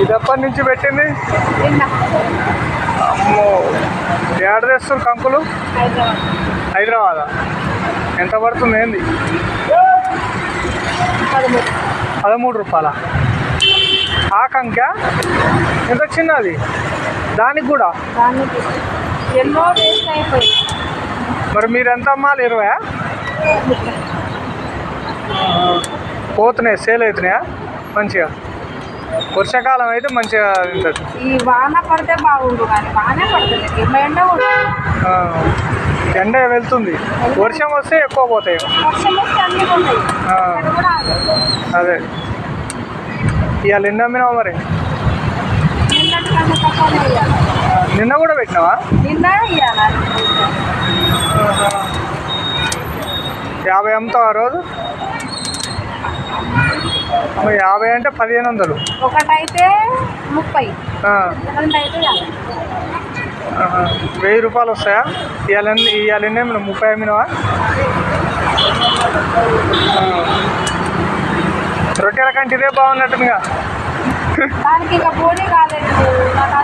ఇది ఎప్పటి నుంచి పెట్టింది? నిన్న అమ్మో, ఏడ తెస్తారు కంకులు? హైదరాబాద్. హైదరాబాదా? ఎంత పడుతుంది? ఏంది? 13. 13 రూపాయల ఆ కంకా? ఎంత చిన్నది దానికి కూడా? దానికి ఎన్నో వేస్ట్ అయిపోయి. మరి మీరు ఎంత అమ్మాలి? 20? పోతున్నాయి, సేల్ అవుతున్నాయా మంచిగా? వర్షాకాలం అయితే మంచిగా ఉంటుంది. ఈ వాన పడితే బాగుండు కానీ వానే పడుతుంది. ఎండ కూడా ఎండ వెళ్తుంది, వర్షం వస్తే ఎక్కువ పోతాయి. వర్షం వస్తే అన్నీ ఉన్నాయి. ఇక్కడ కూడా అదే ఇవాళ ఎన్ని అమ్మినావా మరి? నిన్నటికన్నా తక్కువనే ఇవ్వాలి. నిన్న కూడా పెట్టినావా? నిన్న ఇవ్వాలి 50 అమ్ముతావా రోజు? 50 అంటే 1500. ఒకటైతే 30, రెండైతే 50. 1000 రూపాయలు వస్తాయా? ఇవాళ ఎన్ని అమ్మినా? 30 అమ్మినావా? రొట్టెల కంటే ఇదే బాగున్నట్టుగా. దానికి ఇంకా పోనీ కాలేదు. నాకు